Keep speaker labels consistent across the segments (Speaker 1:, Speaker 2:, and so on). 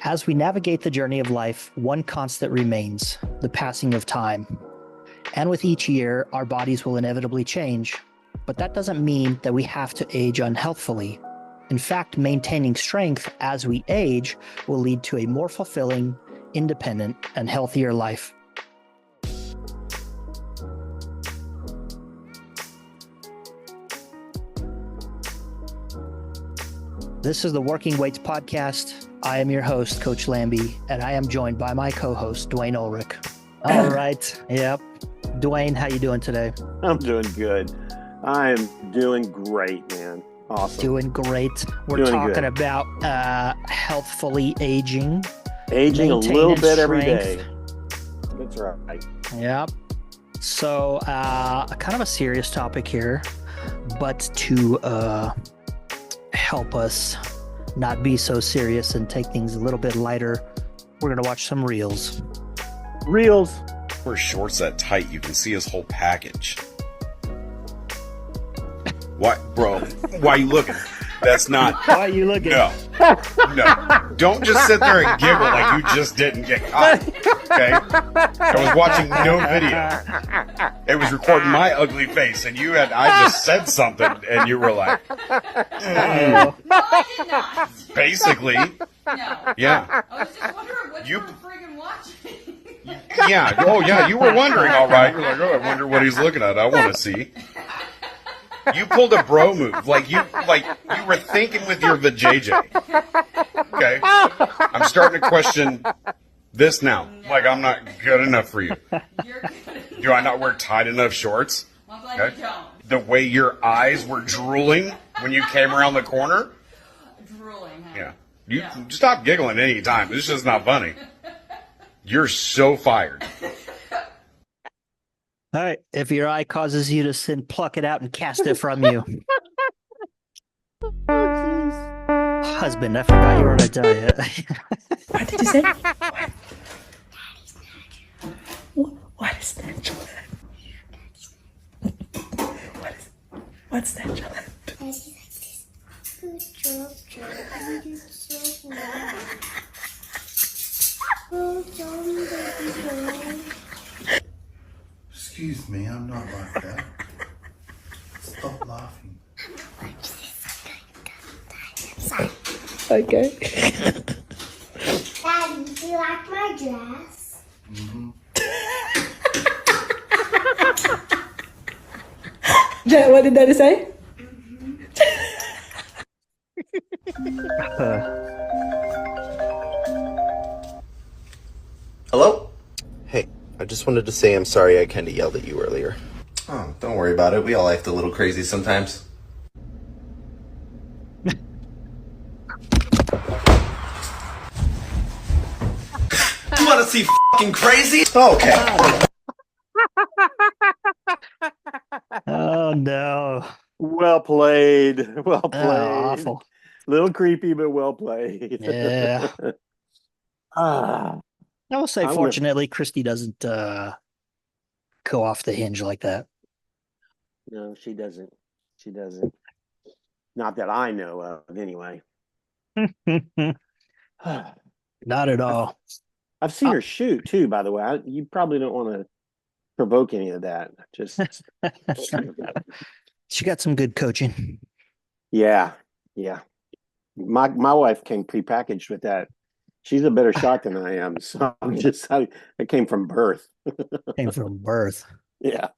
Speaker 1: As we navigate the journey of life, one constant remains: the passing of time. And with each year, our bodies will inevitably change. But that doesn't mean that we have to age unhealthfully. In fact, maintaining strength as we age will lead to a more fulfilling, independent, and healthier life. This is the Working Weights Podcast. I am your host, Coach Lambie, and I am joined by my co-host, Dwayne Ulrich. All right. Yep. Dwayne, how you doing today?
Speaker 2: I'm doing good. I am doing great, man. Awesome.
Speaker 1: Doing great. We're
Speaker 2: Doing
Speaker 1: talking
Speaker 2: good.
Speaker 1: about healthfully aging.
Speaker 2: Aging a little
Speaker 1: Maintain
Speaker 2: bit every
Speaker 1: strength.
Speaker 2: day. That's right.
Speaker 1: Yep. So, kind of a serious topic here, but to help us not be so serious and take things a little bit lighter, we're going to watch some reels.
Speaker 2: Reels.
Speaker 3: Wears shorts that tight, you can see his whole package. What, bro? Why are you looking? That's not.
Speaker 1: Why are you looking?
Speaker 3: No. No. Don't just sit there and giggle like you just didn't get caught. Okay? I was watching no video. It was recording my ugly face, and I just said something, and you were like,
Speaker 4: No, I did not.
Speaker 3: basically,
Speaker 4: No.
Speaker 3: yeah.
Speaker 4: I was just wondering what
Speaker 3: You-
Speaker 4: you were friggin' watching.
Speaker 3: Yeah. Oh, yeah. You were wondering, all right. You're like, oh, I wonder what he's looking at. I want to see. You pulled a bro move, like you were thinking with your vajayjay. Okay, I'm starting to question this now. Like I'm not good enough for you.
Speaker 4: You're good.
Speaker 3: Do I not wear tight enough shorts?
Speaker 4: I'm glad
Speaker 3: Okay.
Speaker 4: you don't.
Speaker 3: The way your eyes were drooling when you came around the corner.
Speaker 4: Drooling, huh?
Speaker 3: Yeah, you
Speaker 4: Yeah.
Speaker 3: stop giggling any time. It's just not funny. You're so fired.
Speaker 1: All right. If your eye causes you to sin, pluck it out and cast it from you. Husband, I forgot you were on a diet.
Speaker 5: What did you say? What is that? What's that, John?
Speaker 6: And she's like this. Good job, Joe. You did so well. Well done, baby boy.
Speaker 7: Excuse me, I'm not like that. Stop laughing.
Speaker 5: Okay.
Speaker 6: Daddy, do you like my dress?
Speaker 5: Jack, what did Daddy say?
Speaker 8: Hello? Hey, I just wanted to say I'm sorry I kinda yelled at you earlier. Oh, don't worry about it. We all act a little crazy sometimes. You wanna see fucking crazy? Okay.
Speaker 1: Oh, no.
Speaker 2: Well played. Well
Speaker 1: Oh,
Speaker 2: played.
Speaker 1: awful.
Speaker 2: Little creepy, but well played.
Speaker 1: Yeah.
Speaker 2: Ah,
Speaker 1: I will say,
Speaker 2: I'm with-
Speaker 1: fortunately, Christy doesn't go off the hinge like that.
Speaker 2: no, she doesn't. She doesn't. Not that I know of, anyway.
Speaker 1: Not at all.
Speaker 2: I've seen her shoot too, by the way. You probably don't want to provoke any of that. Just
Speaker 1: She got some good coaching.
Speaker 2: yeah, yeah. My wife came prepackaged with that. She's a better shot than I am. So it came from birth.
Speaker 1: Came from birth.
Speaker 2: Yeah.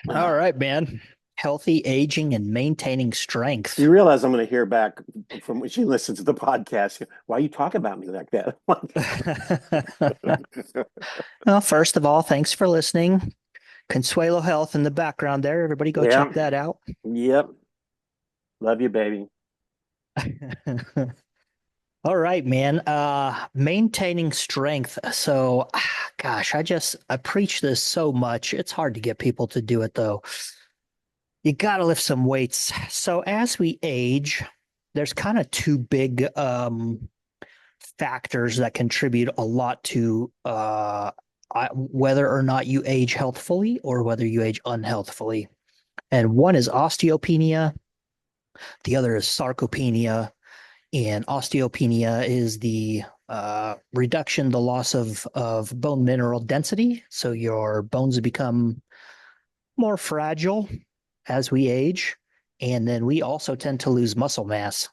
Speaker 1: All right, man. Healthy aging and maintaining strength.
Speaker 2: You realize I'm going to hear back from when she listens to the podcast. Why you talk about me like that?
Speaker 1: Well, first of all, thanks for listening. Consuelo Health in the background there. Everybody go
Speaker 2: Yeah.
Speaker 1: check that out.
Speaker 2: Yep. Love you, baby.
Speaker 1: All right, man. Maintaining strength. So, gosh, I preach this so much. It's hard to get people to do it though. You got to lift some weights. So as we age, there's kind of two big factors that contribute a lot to whether or not you age healthfully or whether you age unhealthfully. And one is osteopenia. The other is sarcopenia. And osteopenia is the reduction, the loss of bone mineral density. So your bones become more fragile as we age. And then we also tend to lose muscle mass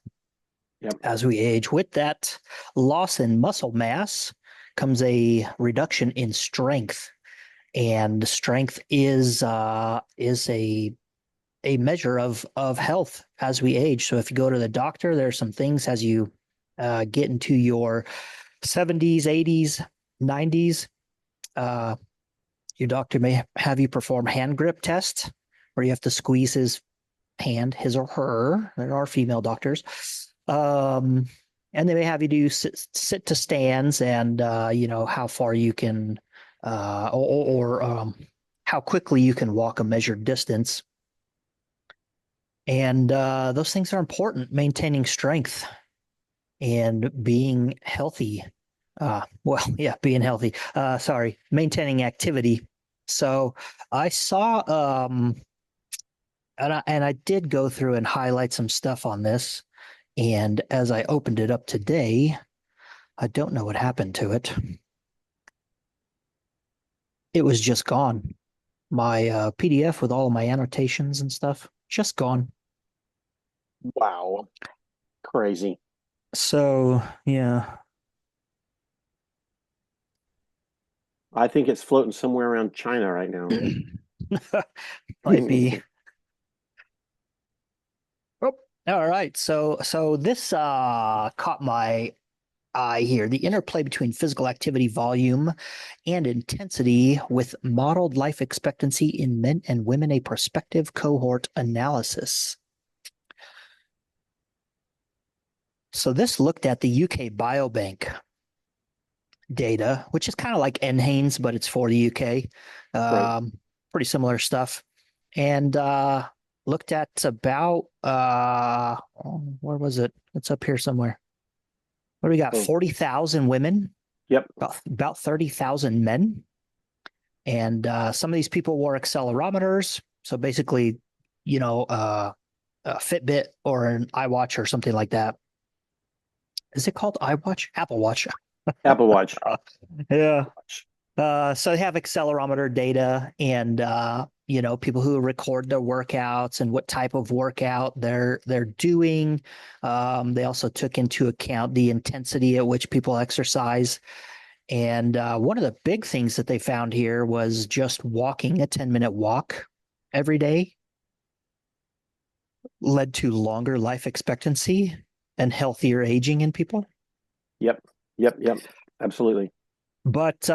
Speaker 1: as we age. With that loss in muscle mass comes a reduction in strength. And strength is a measure of health as we age. So if you go to the doctor, there are some things as you get into your 70s, 80s, 90s. Your doctor may have you perform hand grip tests where you have to squeeze his hand, his or her. There are female doctors. And they may have you do sit to stands and, how far you can or how quickly you can walk a measured distance. And those things are important, maintaining strength and being healthy. Being healthy. Maintaining activity. So I saw, and I did go through and highlight some stuff on this. And as I opened it up today, I don't know what happened to it. It was just gone. My PDF with all of my annotations and stuff, just gone.
Speaker 2: Wow. Crazy.
Speaker 1: So, yeah.
Speaker 2: I think it's floating somewhere around China right now.
Speaker 1: Might be. Oh, all right. So this caught my eye here. The interplay between physical activity volume and intensity with modeled life expectancy in men and women, a prospective cohort analysis. So this looked at the UK Biobank data, which is kind of like NHANES, but it's for the UK.
Speaker 2: Right.
Speaker 1: Pretty similar stuff. And looked at about, where was it? It's up here somewhere. What do we got? 40,000 women.
Speaker 2: Yep.
Speaker 1: About 30,000 men. And some of these people wore accelerometers. So basically, a Fitbit or an iWatch or something like that. Is it called iWatch? Apple Watch.
Speaker 2: Apple Watch.
Speaker 1: Yeah. So they have accelerometer data and, people who record their workouts and what type of workout they're doing. They also took into account the intensity at which people exercise. And one of the big things that they found here was just walking a 10-minute walk every day led to longer life expectancy and healthier aging in people.
Speaker 2: Yep. Absolutely.
Speaker 1: But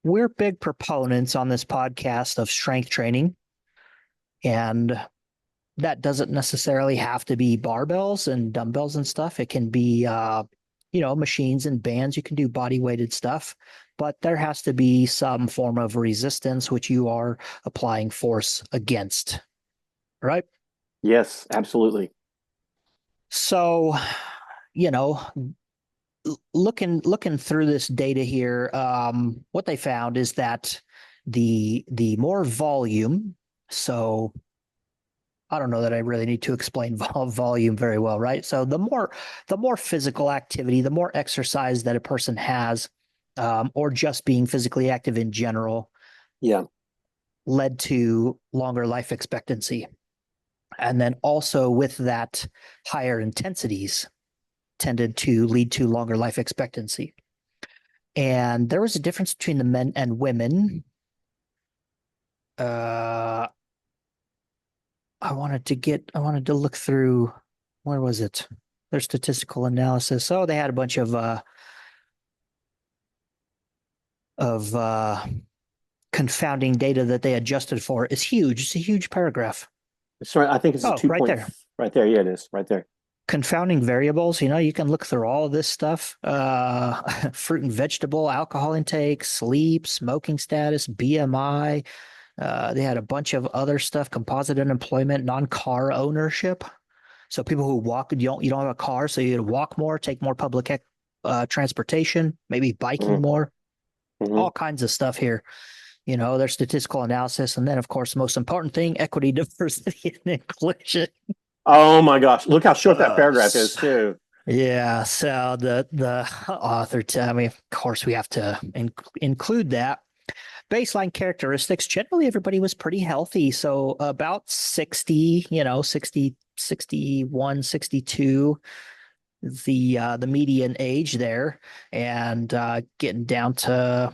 Speaker 1: we're big proponents on this podcast of strength training. And that doesn't necessarily have to be barbells and dumbbells and stuff. It can be, machines and bands. You can do body weighted stuff. But there has to be some form of resistance, which you are applying force against. Right?
Speaker 2: Yes, absolutely.
Speaker 1: So, looking through this data here, what they found is that the more volume, so I don't know that I really need to explain volume very well, right? So the more physical activity, the more exercise that a person has, or just being physically active in general, led to longer life expectancy. And then also with that, higher intensities tended to lead to longer life expectancy. And there was a difference between the men and women. I wanted to look through, where was it? Their statistical analysis. Oh, they had a bunch of confounding data that they adjusted for. It's huge. It's a huge paragraph.
Speaker 2: Sorry, I think it's a 2
Speaker 1: right there.
Speaker 2: Right there. Yeah, it is right there.
Speaker 1: Confounding variables, you can look through all of this stuff. Fruit and vegetable, alcohol intake, sleep, smoking status, BMI. They had a bunch of other stuff, composite unemployment, non-car ownership. So people who walk, you don't have a car, so you walk more, take more public transportation, maybe biking more, all kinds of stuff here. Their statistical analysis. And then, of course, the most important thing, equity, diversity, and inclusion.
Speaker 2: Oh, my gosh. Look how short that paragraph is, too.
Speaker 1: Yeah, so the author, I mean, of course, we have to include that. Baseline characteristics, generally everybody was pretty healthy. So about 60, 60, 61, 62, the median age there, and getting down to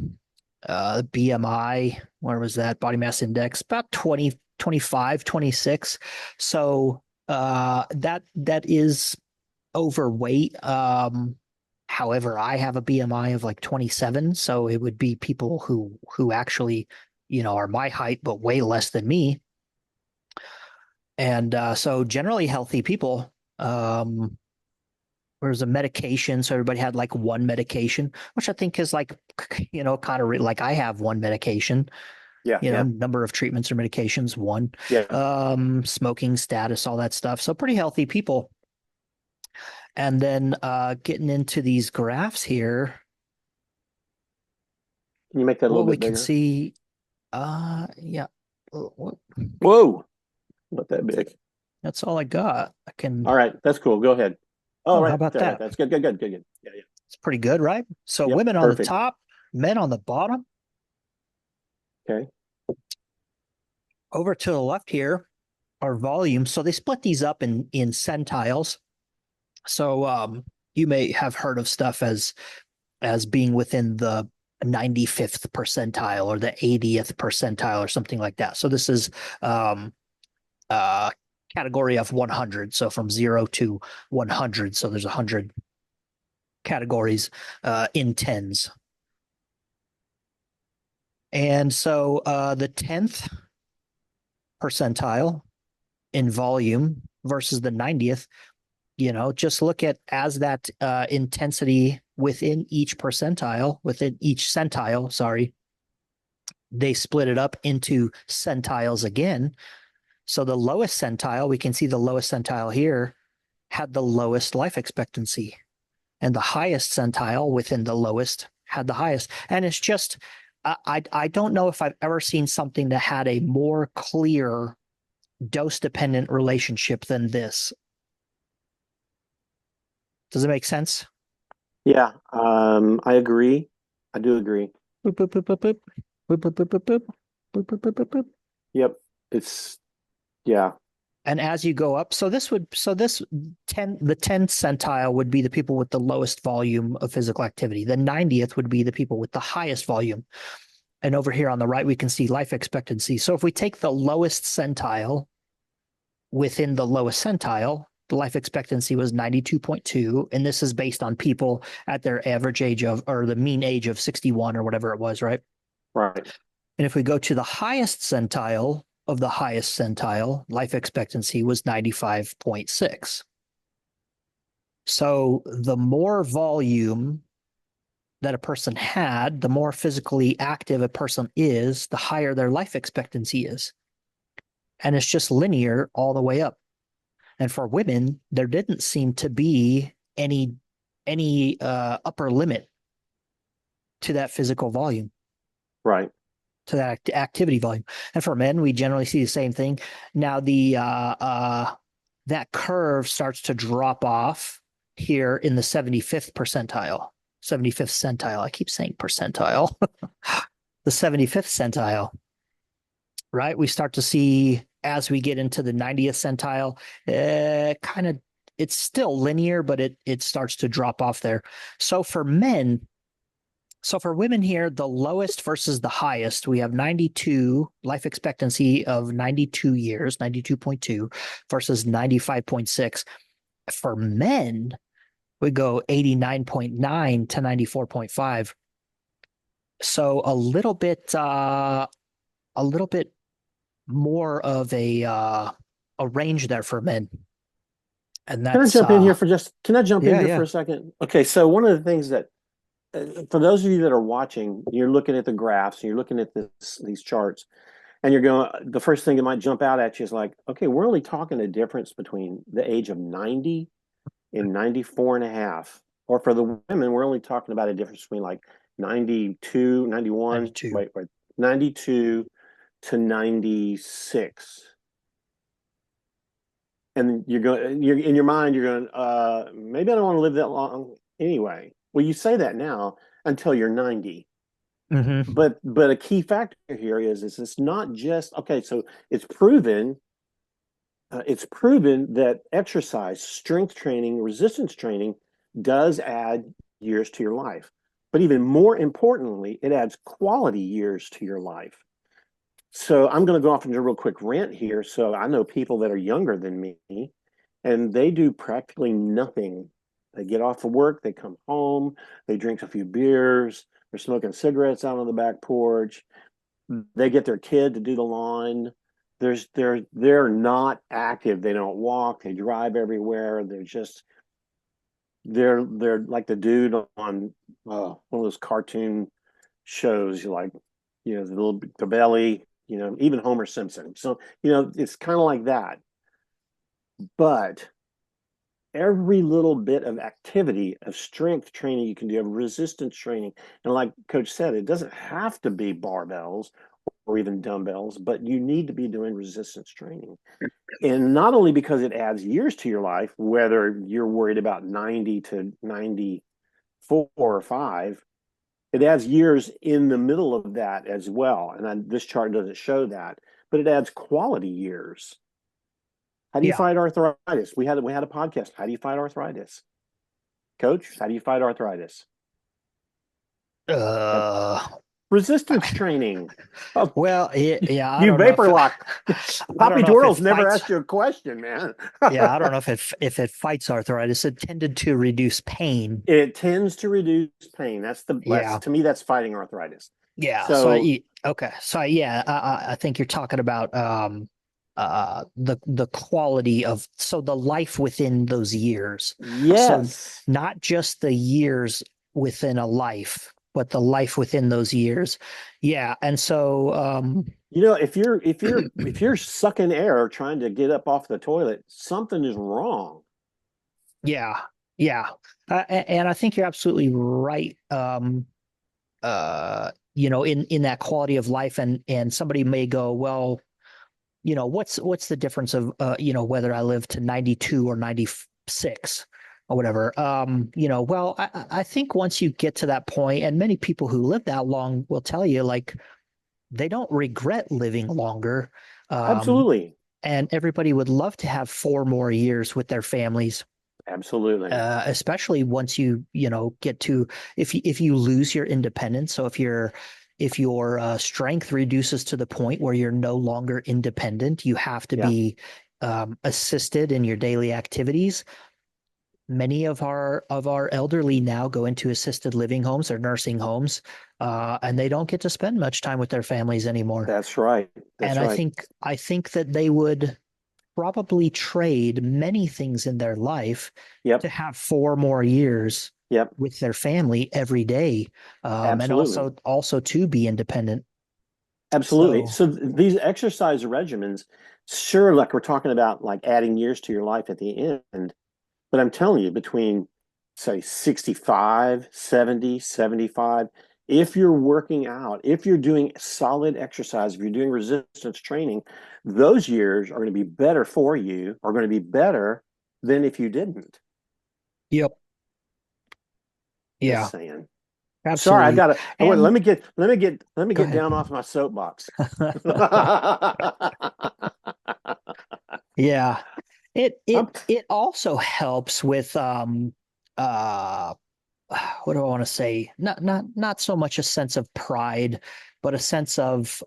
Speaker 1: BMI, where was that? Body mass index, about 20, 25, 26. So that is overweight. However, I have a BMI of like 27, so it would be people who actually, are my height but way less than me. And so generally healthy people. There's a medication, so everybody had like one medication, which I think is like, kind of like I have one medication.
Speaker 2: Yeah, yeah,
Speaker 1: Number of treatments or medications, one.
Speaker 2: yeah.
Speaker 1: Smoking status, all that stuff. So pretty healthy people. And then getting into these graphs here,
Speaker 2: Can you make that a
Speaker 1: what
Speaker 2: little
Speaker 1: we
Speaker 2: bit
Speaker 1: can
Speaker 2: bigger?
Speaker 1: see, yeah,
Speaker 2: Whoa, not that big.
Speaker 1: that's all I got. I can,
Speaker 2: All right, that's cool. Go ahead. Oh,
Speaker 1: oh, how
Speaker 2: right
Speaker 1: about
Speaker 2: there.
Speaker 1: that?
Speaker 2: That's good. Good. Good. Good. Good. Yeah. Yeah.
Speaker 1: It's pretty good, right? So
Speaker 2: Yep,
Speaker 1: women on the
Speaker 2: perfect.
Speaker 1: top, men on the bottom.
Speaker 2: Okay.
Speaker 1: Over to the left here are volumes. So they split these up in centiles. So you may have heard of stuff as being within the 95th percentile or the 80th percentile or something like that. So this is category of 100. So from 0 to 100. So there's 100 categories in tens. And so the 10th percentile in volume versus the 90th, just look at as that intensity within each percentile, within each centile, sorry, they split it up into centiles again. So the lowest centile, we can see the lowest centile here, had the lowest life expectancy. And the highest centile within the lowest had the highest. And it's just, I don't know if I've ever seen something that had a more clear dose-dependent relationship than this. Does it make sense?
Speaker 2: Yeah. I agree. I do agree.
Speaker 1: Boop, boop, boop, boop, boop. Boop, boop, boop, boop, boop. Boop, boop, boop, boop, boop.
Speaker 2: Yep. It's yeah.
Speaker 1: And as you go up, the 10th centile would be the people with the lowest volume of physical activity. The 90th would be the people with the highest volume. And over here on the right, we can see life expectancy. So if we take the lowest centile within the lowest centile, the life expectancy was 92.2. And this is based on people at their average age of, or the mean age of 61 or whatever it was, right?
Speaker 2: Right.
Speaker 1: And if we go to the highest centile of the highest centile, life expectancy was 95.6. So the more volume that a person had, the more physically active a person is, the higher their life expectancy is. And it's just linear all the way up. And for women, there didn't seem to be any upper limit to that physical volume.
Speaker 2: Right.
Speaker 1: To that activity volume. And for men, we generally see the same thing. Now that curve starts to drop off here in the 75th percentile. 75th centile. I keep saying percentile. The 75th centile. Right? We start to see as we get into the 90th centile, it's still linear, but it starts to drop off there. So for women here, the lowest versus the highest, we have 92 life expectancy of 92 years, 92.2 versus 95.6. For men, we go 89.9 to 94.5. So a little bit more of a range there for men. And that's
Speaker 2: Can I jump in here for
Speaker 1: yeah.
Speaker 2: a second? Okay, so one of the things that for those of you that are watching, you're looking at the graphs, and you're looking at these charts, and the first thing that might jump out at you is like, okay, we're only talking a difference between the age of 90 and 94 and a half. Or for the women, we're only talking about a difference between like 92, 91, 92 to 96. And you're in your mind, you're going, maybe I don't want to live that long anyway. Well, you say that now until you're 90.
Speaker 1: Mm-hmm.
Speaker 2: But a key factor here is it's not just okay. So it's proven that exercise, strength training, resistance training does add years to your life. But even more importantly, it adds quality years to your life. So I'm going to go off into a real quick rant here. So I know people that are younger than me, and they do practically nothing. They get off of work, they come home, they drink a few beers, they're smoking cigarettes out on the back porch. They get their kid to do the lawn. They're not active. They don't walk. They drive everywhere. They're like the dude on one of those cartoon shows. You like, the belly. Even Homer Simpson. So it's kind of like that. But every little bit of activity, of strength training you can do, of resistance training, and like Coach said, it doesn't have to be barbells or even dumbbells, but you need to be doing resistance training. And not only because it adds years to your life, whether you're worried about 90 to 94 or 5, it adds years in the middle of that as well. And this chart doesn't show that, but it adds quality years. How do you fight arthritis? We had a podcast. How do you fight arthritis? Coach, how do you fight arthritis? Resistance training.
Speaker 1: Well, yeah.
Speaker 2: You vapor lock. Poppy Twirls never
Speaker 1: fights,
Speaker 2: asked you a question, man.
Speaker 1: Yeah, I don't know if it fights arthritis. It tended to reduce pain.
Speaker 2: It tends to reduce pain. To me, that's fighting arthritis.
Speaker 1: Yeah.
Speaker 2: So
Speaker 1: I think you're talking about the quality of the life within those years.
Speaker 2: Yes.
Speaker 1: So not just the years within a life, but the life within those years. Yeah. And so
Speaker 2: if you're sucking air trying to get up off the toilet, something is wrong.
Speaker 1: Yeah. Yeah. And I think you're absolutely right. In that quality of life, and somebody may go, well, what's the difference of whether I live to 92 or 96 or whatever. Well, I think once you get to that point, and many people who live that long will tell you, like, they don't regret living longer.
Speaker 2: Absolutely.
Speaker 1: And everybody would love to have 4 more years with their families.
Speaker 2: Absolutely.
Speaker 1: Especially once you get to, if you lose your independence. So if your strength reduces to the point where you're no longer independent, you have to be assisted in your daily activities. Many of our elderly now go into assisted living homes or nursing homes, and they don't get to spend much time with their families anymore.
Speaker 2: That's right.
Speaker 1: I think that they would probably trade many things in their life to have 4 more years with their family every day, and also to be independent.
Speaker 2: Absolutely. So these exercise regimens, sure, like we're talking about, like adding years to your life at the end, but I'm telling you, between say 65, 70, 75, if you're working out, if you're doing solid exercise, if you're doing resistance training, those years are going to be better for you, are going to be better than if you didn't.
Speaker 1: Yep. Yeah.
Speaker 2: Just saying.
Speaker 1: Absolutely.
Speaker 2: Sorry, I gotta. Let me get down off my soapbox.
Speaker 1: Yeah. It also helps with what do I want to say? Not so much a sense of pride, but a sense of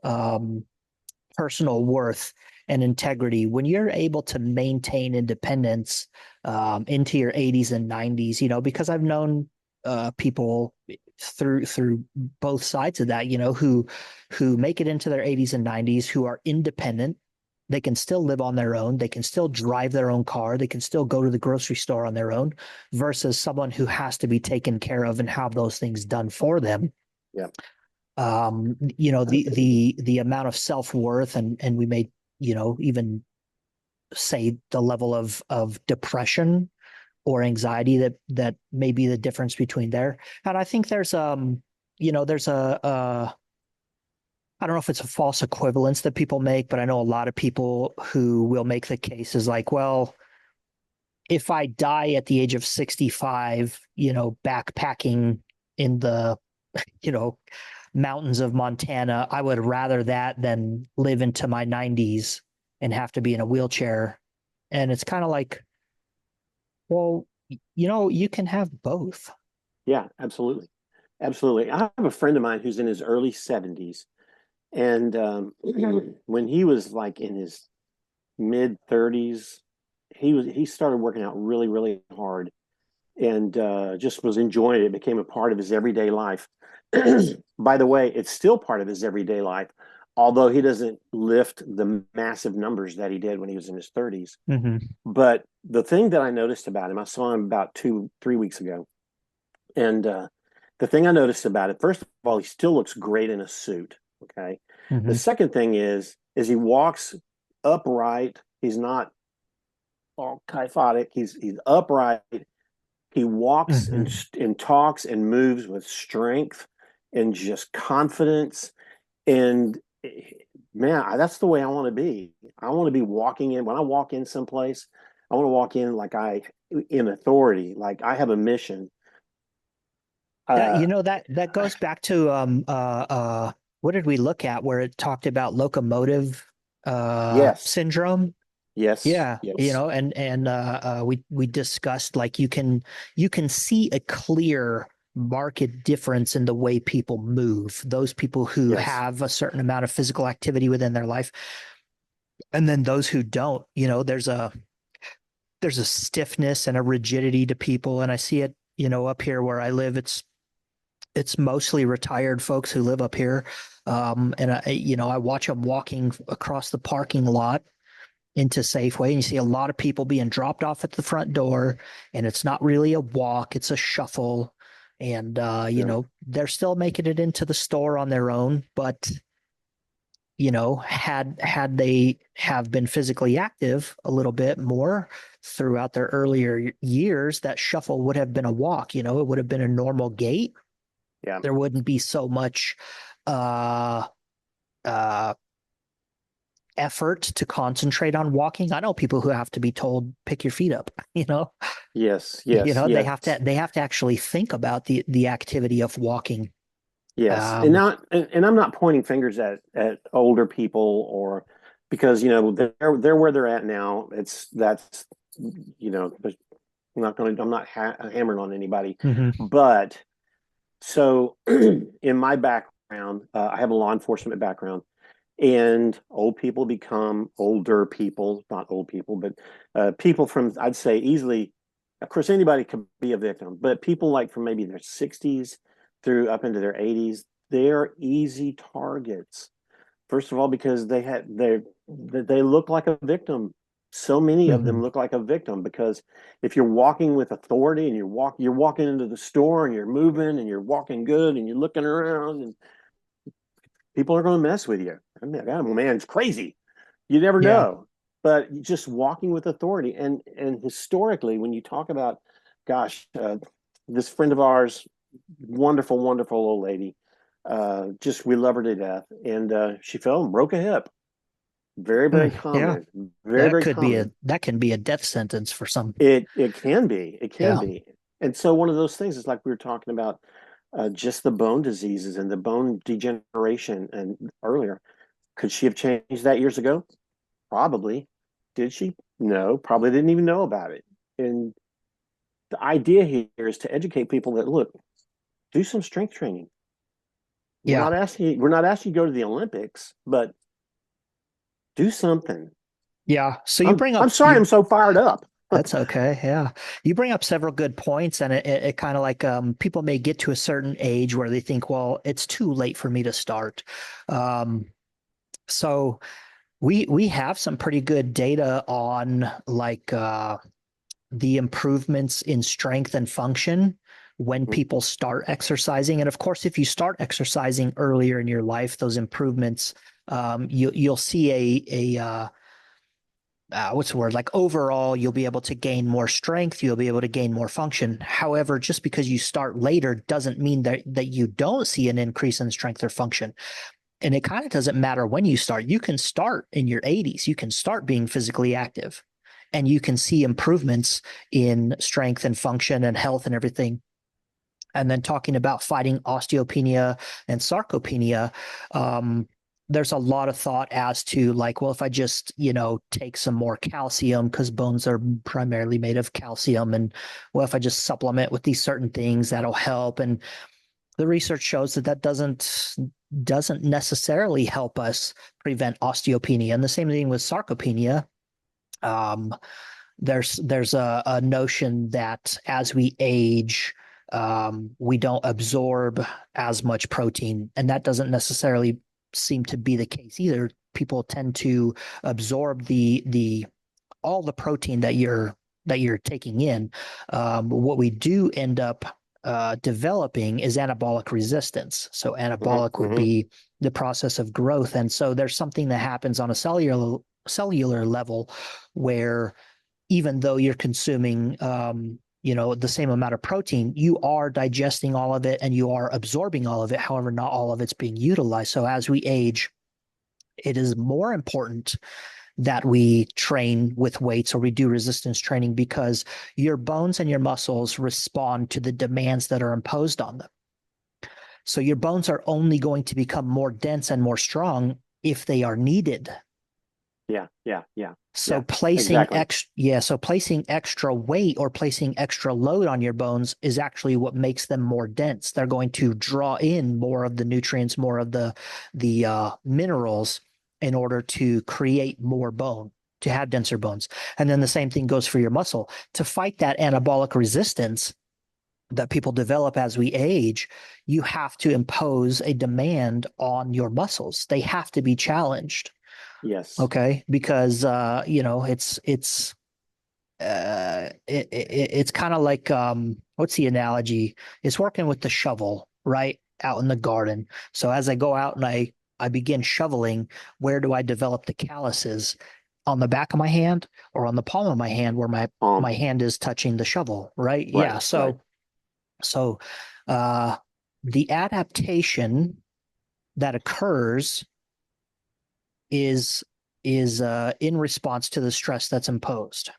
Speaker 1: personal worth and integrity. When you're able to maintain independence into your 80s and 90s, because I've known people through both sides of that, who make it into their 80s and 90s, who are independent. They can still live on their own. They can still drive their own car. They can still go to the grocery store on their own, versus someone who has to be taken care of and have those things done for them.
Speaker 2: Yeah.
Speaker 1: The amount of self-worth, and we may, even say the level of depression or anxiety that may be the difference between there. And I think there's I don't know if it's a false equivalence that people make, but I know a lot of people who will make the case is like, well, if I die at the age of 65, backpacking in the, you know, mountains of Montana, I would rather that than live into my 90s and have to be in a wheelchair. And it's kind of like, well, you can have both.
Speaker 2: Yeah, absolutely. Absolutely. I have a friend of mine who's in his early 70s. And when he was like in his mid 30s, he started working out really, really hard and just was enjoying it. It became a part of his everyday life. By the way, it's still part of his everyday life, although he doesn't lift the massive numbers that he did when he was in his 30s.
Speaker 1: Mm-hmm.
Speaker 2: But the thing that I noticed about him, I saw him about 2-3 weeks ago. And the thing I noticed about it, first of all, he still looks great in a suit. Okay.
Speaker 1: Mm-hmm.
Speaker 2: The second thing is he walks upright. He's not all kyphotic. He's upright. He walks and talks and moves with strength and just confidence. And man, that's the way I want to be. I want to be walking in. When I walk in someplace, I want to walk in like in authority, like I have a mission.
Speaker 1: That goes back to what did we look at where it talked about locomotive
Speaker 2: Yes.
Speaker 1: syndrome?
Speaker 2: Yes.
Speaker 1: Yeah,
Speaker 2: Yes.
Speaker 1: and we discussed like you can see a clear market difference in the way people move. Those people who
Speaker 2: Yes.
Speaker 1: have a certain amount of physical activity within their life, and then those who don't. There's a stiffness and a rigidity to people, and I see it. Up here where I live, it's mostly retired folks who live up here, and I watch them walking across the parking lot into Safeway, and you see a lot of people being dropped off at the front door, and it's not really a walk, it's a shuffle. And they're still making it into the store on their own, but had they have been physically active a little bit more throughout their earlier years, that shuffle would have been a walk. It would have been a normal gait.
Speaker 2: Yeah.
Speaker 1: There wouldn't be so much effort to concentrate on walking. I know people who have to be told, pick your feet up,
Speaker 2: Yes. Yes.
Speaker 1: they
Speaker 2: yes.
Speaker 1: have to actually think about the activity of walking.
Speaker 2: Yes. And I'm not pointing fingers at older people or because, they're where they're at now. I'm not hammering on anybody,
Speaker 1: Mm-hmm.
Speaker 2: but so in my background, I have a law enforcement background. And old people become older people, not old people, but people from, I'd say easily, of course, anybody could be a victim, but people like from maybe their 60s through up into their 80s, they're easy targets. First of all, because they look like a victim. So many of them look like a victim because if you're walking with authority and you're walking into the store and you're moving and you're walking good and you're looking around and people are going to mess with you. I mean, that man's crazy. You never know. But just walking with authority. And historically, when you talk about, gosh, this friend of ours, wonderful, wonderful old lady, we love her to death. And she fell and broke a hip. Very, very common.
Speaker 1: Yeah.
Speaker 2: Very, very common.
Speaker 1: That can be a death sentence for some.
Speaker 2: It can be. It can be. And so one of those things is like we were talking about, just the bone diseases and the bone degeneration and earlier. Could she have changed that years ago? Probably. Did she? No, probably didn't even know about it. And the idea here is to educate people that, look, do some strength training. We're not asking you to go to the Olympics, but do something.
Speaker 1: Yeah. So you bring up.
Speaker 2: I'm sorry, I'm so fired up.
Speaker 1: That's okay. Yeah. You bring up several good points, and it kind of like people may get to a certain age where they think, well, it's too late for me to start. So we have some pretty good data on like the improvements in strength and function when people start exercising. And of course, if you start exercising earlier in your life, those improvements, you'll see what's the word? Like overall, you'll be able to gain more strength. You'll be able to gain more function. However, just because you start later doesn't mean that you don't see an increase in strength or function. And it kind of doesn't matter when you start. You can start in your 80s. You can start being physically active. and you can see improvements in strength and function and health and everything. And then talking about fighting osteopenia and sarcopenia, there's a lot of thought as to like, well, if I just, take some more calcium, because bones are primarily made of calcium, and well, if I just supplement with these certain things, that'll help. And the research shows that doesn't necessarily help us prevent osteopenia. And the same thing with sarcopenia. There's a notion that as we age, we don't absorb as much protein, and that doesn't necessarily seem to be the case either. People tend to absorb all the protein that you're taking in. What we do end up developing is anabolic resistance. So anabolic would be the process of growth, and so there's something that happens on a cellular level where even though you're consuming the same amount of protein, you are digesting all of it and you are absorbing all of it. However, not all of it's being utilized. So as we age, it is more important that we train with weights or we do resistance training, because your bones and your muscles respond to the demands that are imposed on them. So your bones are only going to become more dense and more strong if they are needed.
Speaker 2: Yeah.
Speaker 1: So
Speaker 2: Yeah,
Speaker 1: placing
Speaker 2: exactly.
Speaker 1: placing extra weight or placing extra load on your bones is actually what makes them more dense. They're going to draw in more of the nutrients, more of the minerals in order to create more bone, to have denser bones. And then the same thing goes for your muscle. To fight that anabolic resistance that people develop as we age, you have to impose a demand on your muscles. They have to be challenged.
Speaker 2: Yes.
Speaker 1: Okay, because it's kind of like what's the analogy? It's working with the shovel, right, out in the garden. So as I go out and I begin shoveling, where do I develop the calluses? On the back of my hand or on the palm of my hand, where my hand is touching the shovel, right? Yeah. So the adaptation that occurs is in response to the stress that's imposed.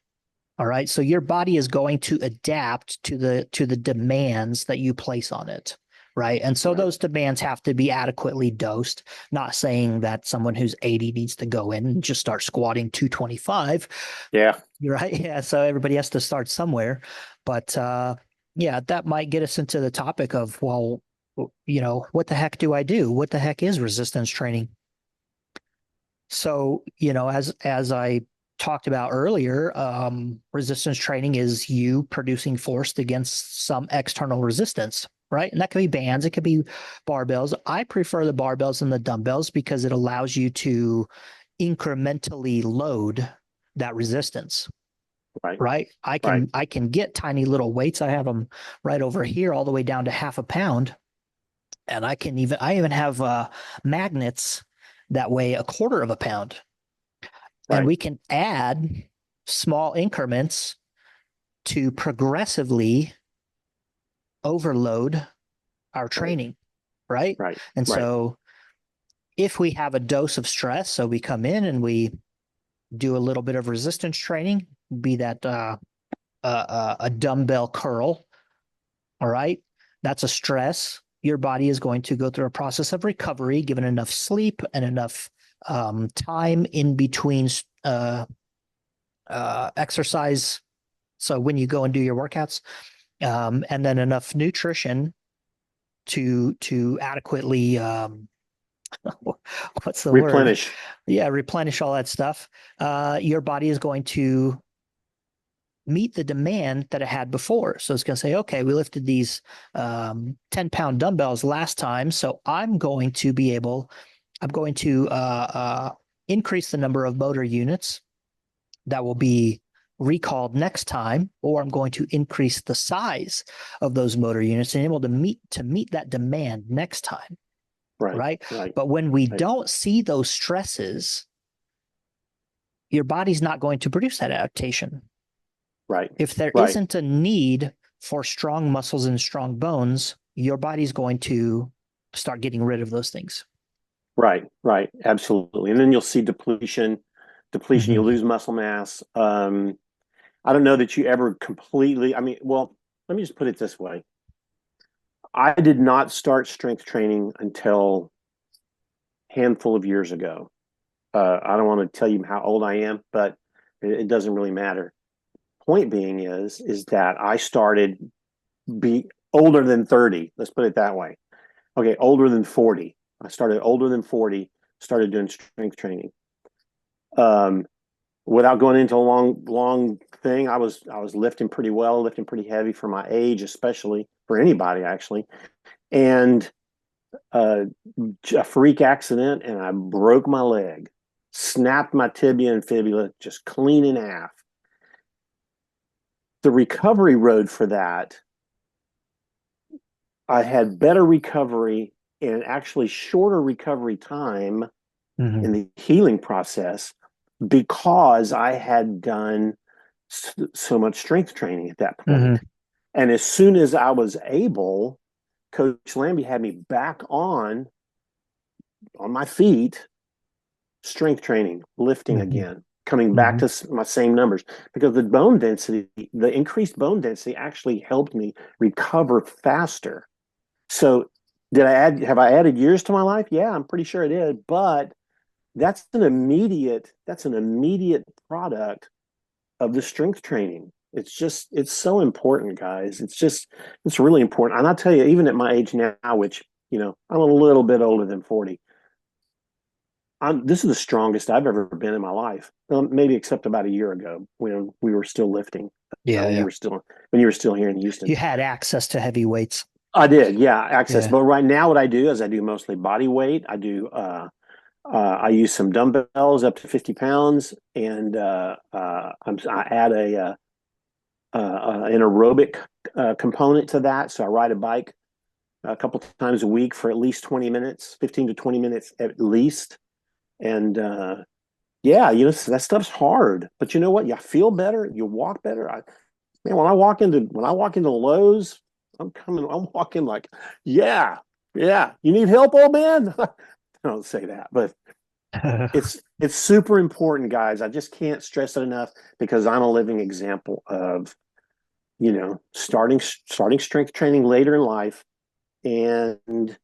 Speaker 1: All right. So your body is going to adapt to the demands that you place on it. Right. And so those demands have to be adequately dosed. Not saying that someone who's 80 needs to go in and just start squatting 225.
Speaker 2: Yeah.
Speaker 1: You're right. Yeah. So everybody has to start somewhere. But that might get us into the topic of, well, what the heck do I do? What the heck is resistance training? So, as I talked about earlier, resistance training is you producing force against some external resistance, right? And that could be bands, it could be barbells. I prefer the barbells and the dumbbells because it allows you to incrementally load that resistance. Right. I can get tiny little weights. I have them right over here, all the way down to half a pound. And I even have magnets that weigh a quarter of a pound. And we can add small increments to progressively overload our training. Right. And so if we have a dose of stress, so we come in and we do a little bit of resistance training, be that a dumbbell curl. All right. That's a stress. Your body is going to go through a process of recovery, given enough sleep and enough time in between exercise. So when you go and do your workouts, and then enough nutrition to adequately what's the
Speaker 2: replenish?
Speaker 1: Replenish all that stuff. Your body is going to meet the demand that it had before. So it's going to say, okay, we lifted these 10-pound dumbbells last time, so I'm going to increase the number of motor units that will be recalled next time, or I'm going to increase the size of those motor units and able to meet that demand next time. Right. But when we don't see those stresses, your body's not going to produce that adaptation.
Speaker 2: Right.
Speaker 1: If there isn't a need for strong muscles and strong bones, your body's going to start getting rid of those things.
Speaker 2: Right. Absolutely. And then you'll see depletion depletion. You
Speaker 1: Mhm.
Speaker 2: lose muscle mass. I don't know that you ever completely. I mean, well, let me just put it this way. I did not start strength training until a handful of years ago. I don't want to tell you how old I am, but it doesn't really matter. Point being is that I started be older than 30. Let's put it that way. Okay, older than 40. I started older than 40, started doing strength training. Without going into a long thing, I was lifting pretty well, lifting pretty heavy for my age, especially for anybody actually. And a freak accident, and I broke my leg, snapped my tibia and fibula just clean in half. The recovery road for that, I had better recovery and actually shorter recovery time in the healing process because I had done so much strength training at that point. And as soon as I was able, Coach Lambie had me back on my feet, strength training, lifting again, coming back to my same numbers, because the bone density, the increased bone density actually helped me recover faster. So have I added years to my life? Yeah, I'm pretty sure I did, but that's an immediate product of the strength training. It's so important, guys. It's really important. And I'll tell you, even at my age now, which, I'm a little bit older than 40, this is the strongest I've ever been in my life. Maybe except about a year ago when we were still lifting. When you were still here in Houston.
Speaker 1: You had access to heavy weights.
Speaker 2: I did, yeah, access.
Speaker 1: Yeah.
Speaker 2: But right now, what I do is I do mostly body weight. I do. I use some dumbbells up to 50 pounds, and I add an aerobic component to that. So I ride a bike a couple times a week for at least 20 minutes, 15 to 20 minutes at least. And yeah, that stuff's hard, but you know what? You feel better, you walk better. When I walk into Lowe's, I'm walking like, yeah. You need help, old man? I don't say that, but it's super important, guys. I just can't stress it enough because I'm a living example of, starting strength training later in life, and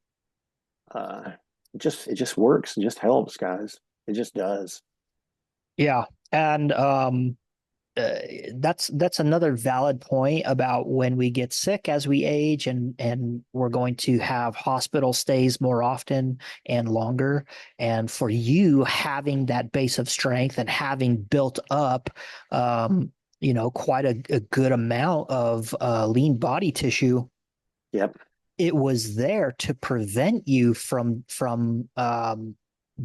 Speaker 2: it just works. It just helps, guys. It just does.
Speaker 1: Yeah. And that's another valid point about when we get sick as we age, and we're going to have hospital stays more often and longer. And for you having that base of strength and having built up, quite a good amount of lean body tissue.
Speaker 2: Yep.
Speaker 1: It was there to prevent you from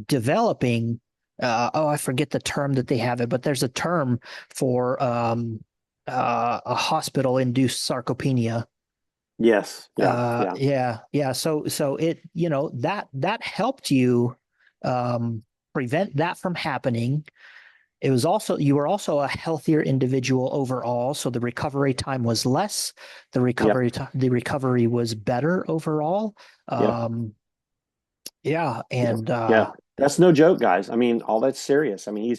Speaker 1: developing. I forget the term that they have it, but there's a term for a hospital-induced sarcopenia.
Speaker 2: Yes. Yeah.
Speaker 1: Yeah. So it, that helped you prevent that from happening. You were also a healthier individual overall. So the recovery time was less. The recovery was better overall. Yeah. And
Speaker 2: yeah, that's no joke, guys. I mean, all that's serious. I mean,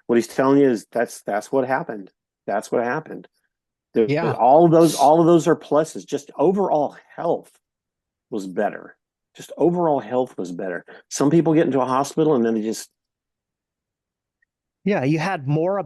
Speaker 2: what he's telling you is that's what happened. That's what happened. All of those are pluses. Just overall health was better. Some people get into a hospital and then they just.
Speaker 1: Yeah, you had more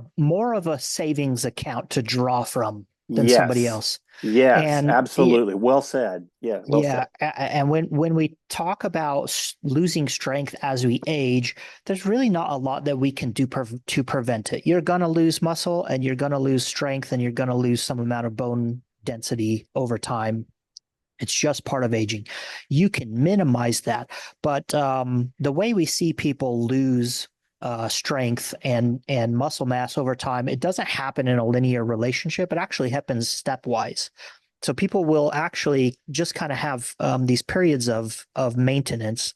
Speaker 1: of a savings account to draw from than somebody else.
Speaker 2: Yes,
Speaker 1: and
Speaker 2: absolutely. Well said. Yeah. Well said.
Speaker 1: And when we talk about losing strength as we age, there's really not a lot that we can do to prevent it. You're going to lose muscle, and you're going to lose strength, and you're going to lose some amount of bone density over time. It's just part of aging. You can minimize that, but the way we see people lose strength and muscle mass over time, it doesn't happen in a linear relationship. It actually happens stepwise. So people will actually just kind of have these periods of maintenance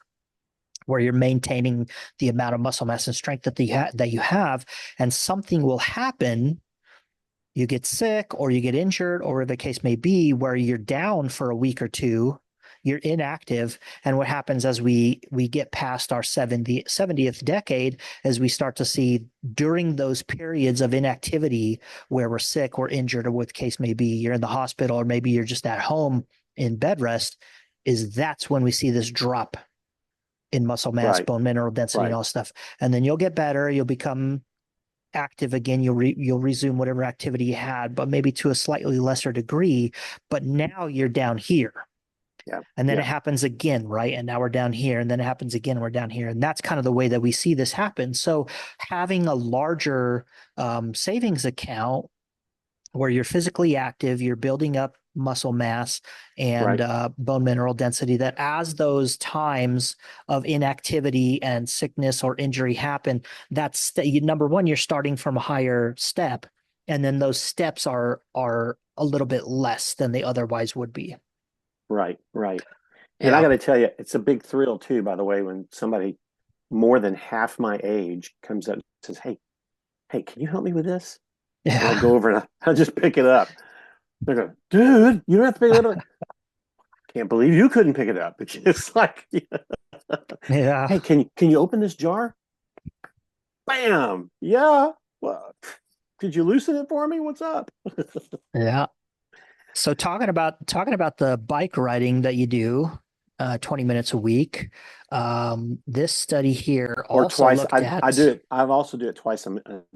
Speaker 1: where you're maintaining the amount of muscle mass and strength that you have, and something will happen. You get sick or you get injured, or the case may be, where you're down for a week or two, you're inactive. And what happens as we get past our 70th decade is we start to see during those periods of inactivity where we're sick or injured or what the case may be, you're in the hospital or maybe you're just at home in bed rest, that's when we see this drop in muscle mass,
Speaker 2: Right.
Speaker 1: bone mineral density,
Speaker 2: Right.
Speaker 1: and all stuff. And then you'll get better. You'll become active again. You'll resume whatever activity you had, but maybe to a slightly lesser degree. But now you're down here.
Speaker 2: Yeah.
Speaker 1: And then
Speaker 2: Yeah.
Speaker 1: it happens again, right? And now we're down here, and then it happens again, and we're down here. And that's kind of the way that we see this happen. So having a larger savings account where you're physically active, you're building up muscle mass and bone mineral density, that as those times of inactivity and sickness or injury happen, that's number one, you're starting from a higher step. And then those steps are a little bit less than they otherwise would be.
Speaker 2: Right. Right. And I got to tell you, it's a big thrill too, by the way, when somebody more than half my age comes up and says, hey, can you help me with this? And I'll go over and I'll just pick it up. They go, dude, you don't have to pick it up. Can't believe you couldn't pick it up. It's just like,
Speaker 1: Yeah.
Speaker 2: hey, can you open this jar? Bam. Yeah. Well, could you loosen it for me? What's up?
Speaker 1: Yeah. So talking about the bike riding that you do, 20 minutes a week. This study here
Speaker 2: Or
Speaker 1: also
Speaker 2: twice.
Speaker 1: looked
Speaker 2: I
Speaker 1: at.
Speaker 2: do it. I also do it twice.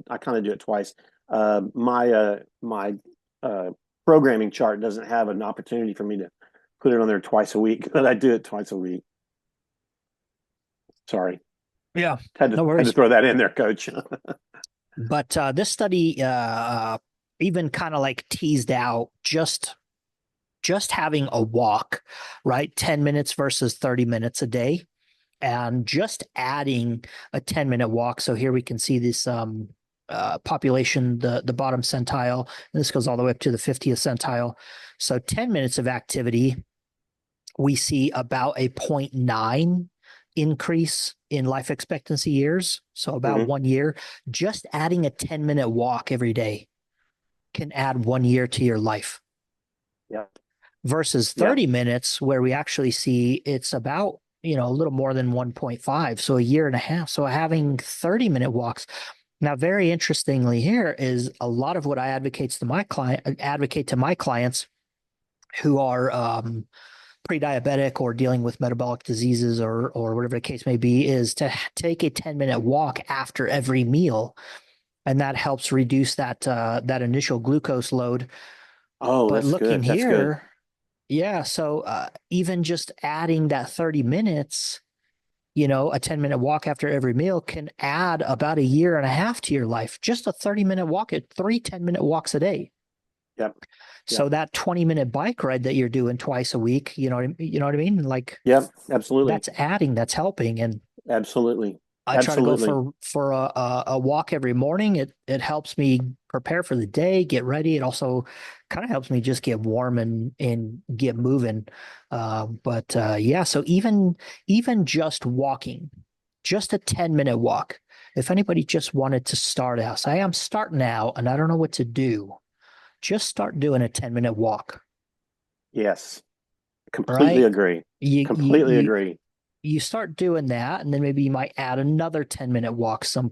Speaker 2: I kind of do it twice. My programming chart doesn't have an opportunity for me to put it on there twice a week, but I do it twice a week. Sorry.
Speaker 1: Yeah.
Speaker 2: Had to throw that in there, Coach.
Speaker 1: But this study even kind of like teased out just having a walk, right? 10 minutes versus 30 minutes a day, and just adding a 10-minute walk. So here we can see this population, the bottom centile, and this goes all the way up to the 50th centile. So 10 minutes of activity, we see about a 0.9 increase in life expectancy years. So about 1 year. Just adding a 10-minute walk every day can add 1 year to your life.
Speaker 2: Yep.
Speaker 1: Versus 30 minutes, where we actually see it's about, a little more than 1.5. So a year and a half. So having 30-minute walks. Now, very interestingly here is a lot of what I advocate to my clients who are pre-diabetic or dealing with metabolic diseases or whatever the case may be, is to take a 10-minute walk after every meal. And that helps reduce that initial glucose load.
Speaker 2: Oh,
Speaker 1: but
Speaker 2: that's
Speaker 1: looking
Speaker 2: good. That's
Speaker 1: here,
Speaker 2: good.
Speaker 1: yeah. So even just adding that 30 minutes, a 10-minute walk after every meal can add about a year and a half to your life. Just a 30-minute walk at 3 10-minute walks a day.
Speaker 2: Yep.
Speaker 1: So that 20-minute bike ride that you're doing twice a week, you know what I mean? Like,
Speaker 2: yep, absolutely.
Speaker 1: That's adding, that's helping. And
Speaker 2: absolutely.
Speaker 1: I try to go for a walk every morning. It helps me prepare for the day, get ready. It also kind of helps me just get warm and get moving. So even just walking, just a 10-minute walk. If anybody just wanted to start out, say I'm starting out and I don't know what to do, just start doing a 10-minute walk.
Speaker 2: Yes. Completely agree. Completely agree.
Speaker 1: You start doing that, and then maybe you might add another 10-minute walk some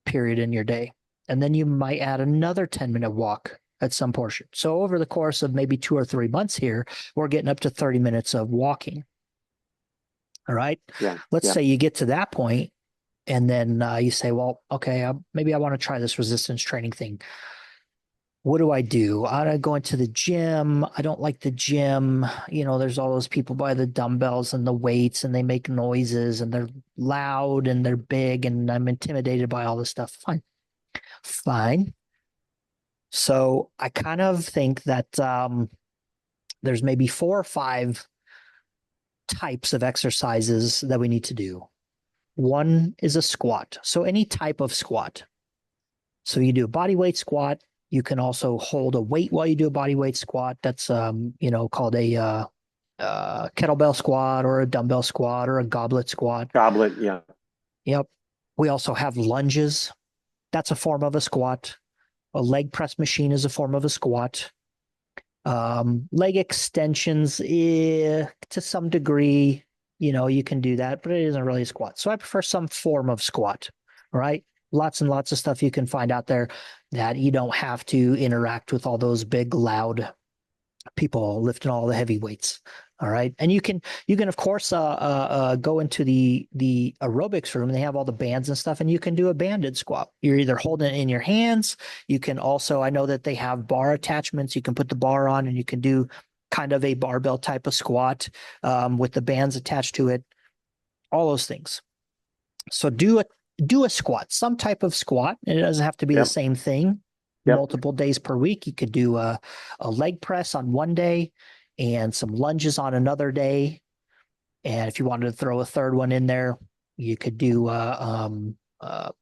Speaker 1: period in your day. And then you might add another 10-minute walk at some portion. So over the course of maybe 2 or 3 months here, we're getting up to 30 minutes of walking. All right.
Speaker 2: Yeah.
Speaker 1: Let's say you get to that point, and then you say, well, okay, maybe I want to try this resistance training thing. What do? I go into the gym. I don't like the gym. There's all those people by the dumbbells and the weights, and they make noises and they're loud and they're big, and I'm intimidated by all this stuff. Fine. So I kind of think that there's maybe 4 or 5 types of exercises that we need to do. One is a squat. So any type of squat. So you do a body weight squat. You can also hold a weight while you do a body weight squat. That's, called a kettlebell squat or a dumbbell squat or a goblet squat.
Speaker 2: Goblet, yeah.
Speaker 1: Yep. We also have lunges. That's a form of a squat. A leg press machine is a form of a squat. Leg extensions, to some degree, you can do that, but it isn't really a squat. So I prefer some form of squat, right? Lots and lots of stuff you can find out there that you don't have to interact with all those big, loud people lifting all the heavy weights. All right. And you can of course go into the aerobics room. They have all the bands and stuff, and you can do a banded squat. You're either holding it in your hands. You can also, I know that they have bar attachments. You can put the bar on and you can do kind of a barbell type of squat with the bands attached to it. All those things. So do a squat, some type of squat. And it doesn't have to be the same thing. Multiple days per week. You could do a leg press on one day and some lunges on another day. And if you wanted to throw a third one in there, you could do a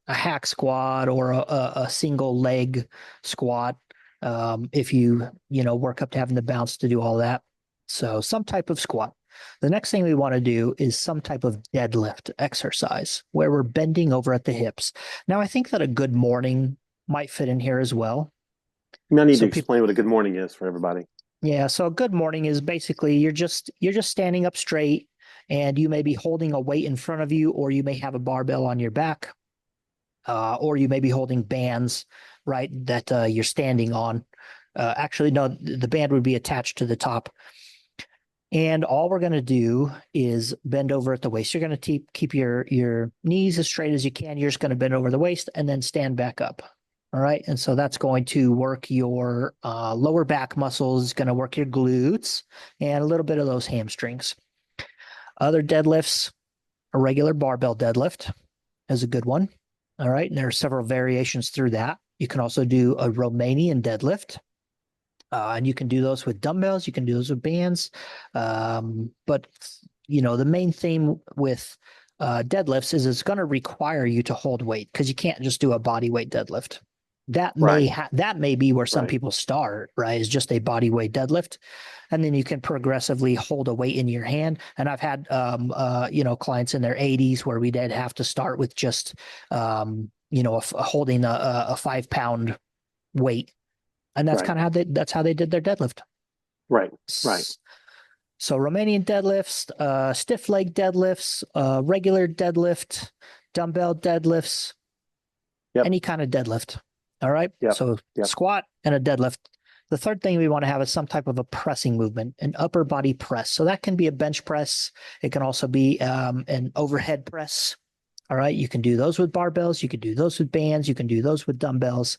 Speaker 1: hack squat or a single leg squat. If you work up to having the bounce to do all that. So some type of squat. The next thing we want to do is some type of deadlift exercise where we're bending over at the hips. Now, I think that a good morning might fit in here as well.
Speaker 2: You might need to explain what a good morning is for everybody.
Speaker 1: Yeah, so a good morning is basically you're just standing up straight, and you may be holding a weight in front of you, or you may have a barbell on your back, or you may be holding bands, right, that you're standing on. Actually, no, the band would be attached to the top. And all we're going to do is bend over at the waist. You're going to keep your knees as straight as you can. You're just going to bend over the waist and then stand back up. All right. And so that's going to work your lower back muscles. It's going to work your glutes and a little bit of those hamstrings. Other deadlifts, a regular barbell deadlift is a good one. All right. And there are several variations through that. You can also do a Romanian deadlift. And you can do those with dumbbells. You can do those with bands. But, the main theme with deadlifts is it's going to require you to hold weight because you can't just do a body weight deadlift. That may be where some people start, right? Is just a body weight deadlift. And then you can progressively hold a weight in your hand. And I've had, clients in their 80s where we did have to start with just, holding a 5-pound weight. And that's kind of that's how they did their deadlift. Right. So Romanian deadlifts, stiff leg deadlifts, regular deadlift, dumbbell deadlifts, any kind of deadlift. All right. So squat and a deadlift. The third thing we want to have is some type of a pressing movement, an upper body press. So that can be a bench press. It can also be an overhead press. All right. You can do those with barbells. You can do those with bands. You can do those with dumbbells.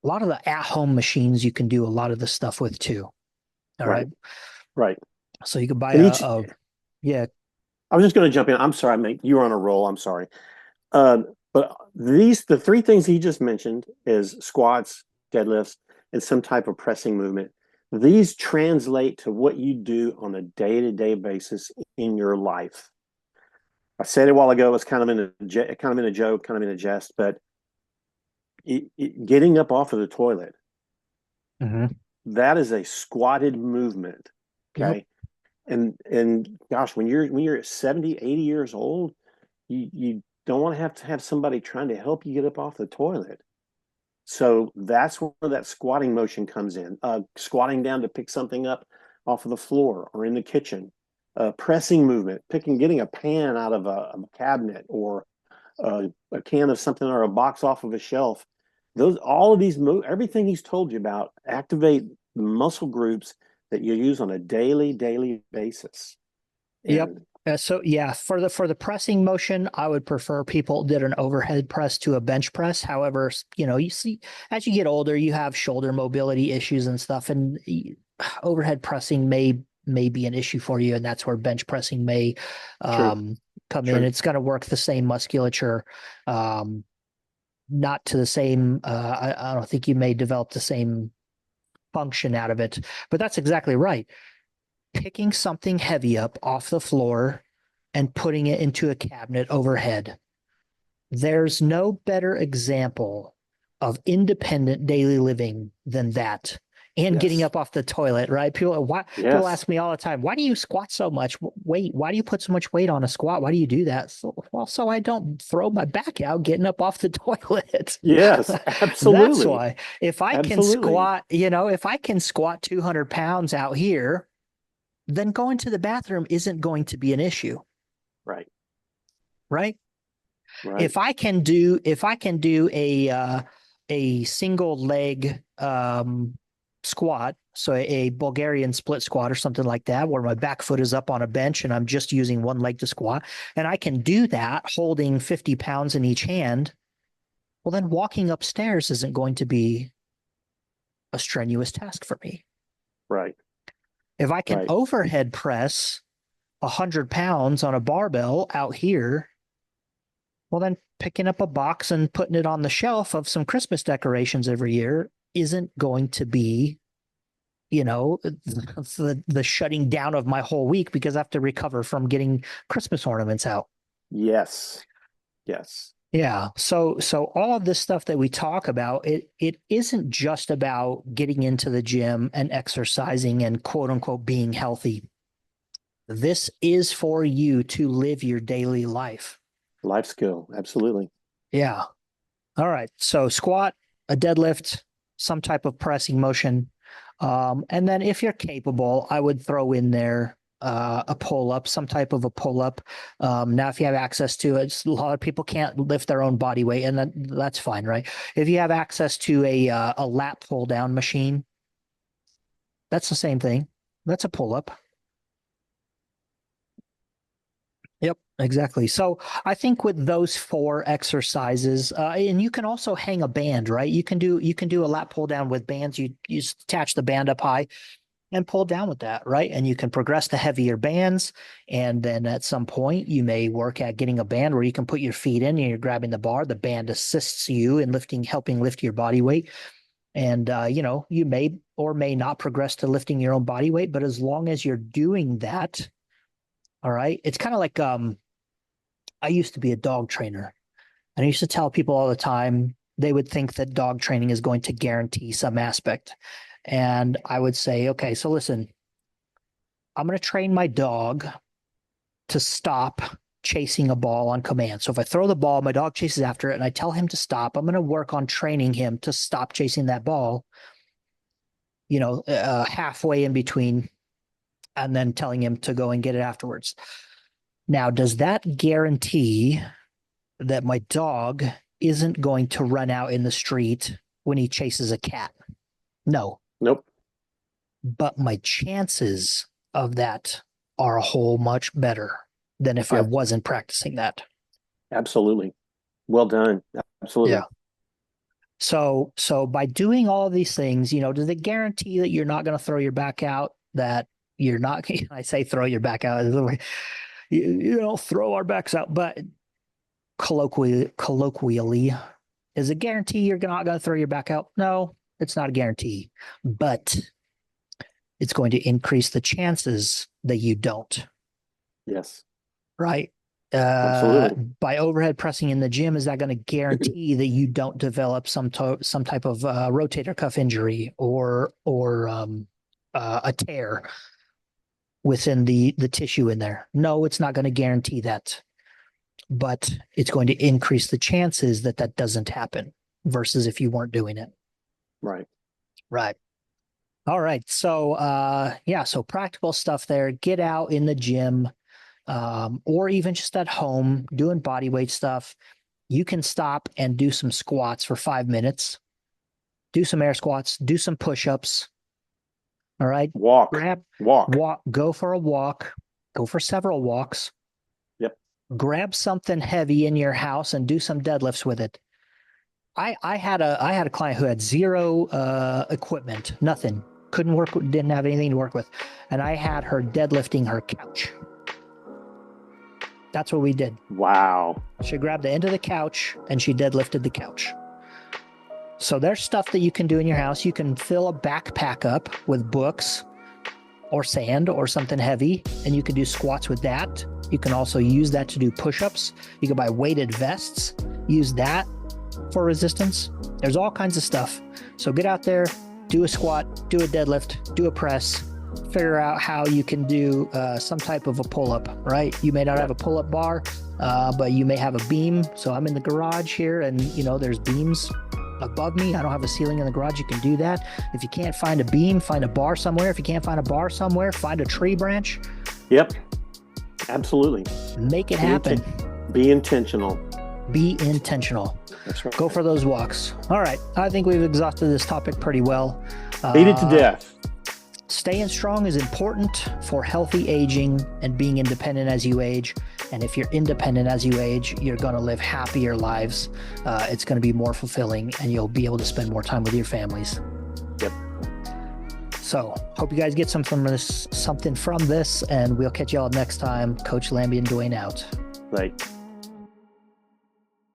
Speaker 1: A lot of the at-home machines you can do a lot of the stuff with too. All right. So you can buy yeah.
Speaker 2: I was just going to jump in. I'm sorry, mate. You were on a roll. I'm sorry. But the three things he just mentioned is squats, deadlifts, and some type of pressing movement. These translate to what you do on a day-to-day basis in your life. I said it a while ago. It's kind of in a joke, kind of in a jest, but getting up off of the toilet, that is a squatted movement. Okay. And gosh, when you're 70, 80 years old, you don't want to have somebody trying to help you get up off the toilet. So that's where that squatting motion comes in. Squatting down to pick something up off of the floor or in the kitchen. Pressing movement, getting a pan out of a cabinet or a can of something or a box off of a shelf. All of these everything he's told you about activate muscle groups that you use on a daily basis.
Speaker 1: So for the pressing motion, I would prefer people did an overhead press to a bench press. However, you see as you get older, you have shoulder mobility issues and stuff, and overhead pressing may be an issue for you, and that's where bench pressing may come in. It's going to work the same musculature. Not to the same, I don't think you may develop the same function out of it, but that's exactly right. Picking something heavy up off the floor and putting it into a cabinet overhead. There's no better example of independent daily living than that. and getting
Speaker 2: Yes.
Speaker 1: up off the toilet, right? People
Speaker 2: Yes.
Speaker 1: people ask me all the time, why do you squat so much weight? Why do you put so much weight on a squat? Why do you do that? So I don't throw my back out getting up off the toilet.
Speaker 2: Yes,
Speaker 1: That's
Speaker 2: absolutely.
Speaker 1: why. If I can
Speaker 2: Absolutely.
Speaker 1: squat, if I can squat 200 pounds out here, then going to the bathroom isn't going to be an issue,
Speaker 2: Right.
Speaker 1: right?
Speaker 2: Right.
Speaker 1: If I can do a single leg squat, so a Bulgarian split squat or something like that, where my back foot is up on a bench and I'm just using one leg to squat, and I can do that holding 50 pounds in each hand, well, then walking upstairs isn't going to be a strenuous task for me.
Speaker 2: Right.
Speaker 1: If I can
Speaker 2: Right.
Speaker 1: overhead press 100 pounds on a barbell out here, well, then picking up a box and putting it on the shelf of some Christmas decorations every year isn't going to be, the shutting down of my whole week because I have to recover from getting Christmas ornaments out.
Speaker 2: Yes. Yes.
Speaker 1: Yeah. So all of this stuff that we talk about, it isn't just about getting into the gym and exercising and quote unquote being healthy. This is for you to live your daily life.
Speaker 2: Life skill. Absolutely.
Speaker 1: Yeah. All right. So squat, a deadlift, some type of pressing motion. And then if you're capable, I would throw in there a pull-up, some type of a pull-up. Now, if you have access to it, a lot of people can't lift their own body weight, and that's fine, right? If you have access to a lat pull-down machine, that's the same thing. That's a pull-up. Yep, exactly. So I think with those 4 exercises, and you can also hang a band, right? You can do a lat pull down with bands. You just attach the band up high and pull down with that, right? And you can progress to heavier bands. And then at some point you may work at getting a band where you can put your feet in and you're grabbing the bar. The band assists you in helping lift your body weight. And, you may or may not progress to lifting your own body weight, but as long as you're doing that, all right. It's kind of like I used to be a dog trainer, and I used to tell people all the time they would think that dog training is going to guarantee some aspect. And I would say, okay, so listen, I'm going to train my dog to stop chasing a ball on command. So if I throw the ball, my dog chases after it, and I tell him to stop, I'm going to work on training him to stop chasing that ball, halfway in between, and then telling him to go and get it afterwards. Now, does that guarantee that my dog isn't going to run out in the street when he chases a cat? No.
Speaker 2: Nope.
Speaker 1: But my chances of that are a whole much better than if I
Speaker 2: Yeah.
Speaker 1: wasn't practicing that.
Speaker 2: Absolutely. Well done. Absolutely.
Speaker 1: Yeah. So by doing all of these things, does it guarantee that you're not going to throw your back out, that you're not, I say throw your back out, you don't throw our backs out, but colloquially, is it guarantee you're not going to throw your back out? No, it's not a guarantee, but it's going to increase the chances that you don't.
Speaker 2: Yes.
Speaker 1: Right.
Speaker 2: Absolutely.
Speaker 1: By overhead pressing in the gym, is that going to guarantee that you don't develop some type of rotator cuff injury or a tear within the tissue in there? No, it's not going to guarantee that, but it's going to increase the chances that doesn't happen versus if you weren't doing it.
Speaker 2: Right.
Speaker 1: Right. All right. So, so practical stuff there. Get out in the gym, or even just at home doing body weight stuff. You can stop and do some squats for 5 minutes. Do some air squats. Do some push-ups. All right.
Speaker 2: Walk. Go
Speaker 1: for a walk. Go for several walks.
Speaker 2: Yep.
Speaker 1: Grab something heavy in your house and do some deadlifts with it. I had a client who had zero equipment, nothing, didn't have anything to work with, and I had her deadlifting her couch. That's what we did.
Speaker 2: Wow.
Speaker 1: She grabbed the end of the couch and she deadlifted the couch. So there's stuff that you can do in your house. You can fill a backpack up with books or sand or something heavy, and you can do squats with that. You can also use that to do push-ups. You can buy weighted vests, use that for resistance. There's all kinds of stuff. So get out there, do a squat, do a deadlift, do a press, figure out how you can do some type of a pull-up, right? You may not have a pull-up bar, but you may have a beam. So I'm in the garage here and, there's beams above me. I don't have a ceiling in the garage. You can do that. If you can't find a beam, find a bar somewhere. If you can't find a bar somewhere, find a tree branch.
Speaker 2: Yep. Absolutely.
Speaker 1: Make it happen.
Speaker 2: Be intentional.
Speaker 1: Be intentional.
Speaker 2: That's right.
Speaker 1: Go for those walks. All right. I think we've exhausted this topic pretty well.
Speaker 2: Beat it to death.
Speaker 1: Staying strong is important for healthy aging and being independent as you age. And if you're independent as you age, you're going to live happier lives. It's going to be more fulfilling and you'll be able to spend more time with your families.
Speaker 2: Yep.
Speaker 1: So hope you guys get something from this, and we'll catch y'all next time. Coach Lambie and Dwayne out.
Speaker 2: Right.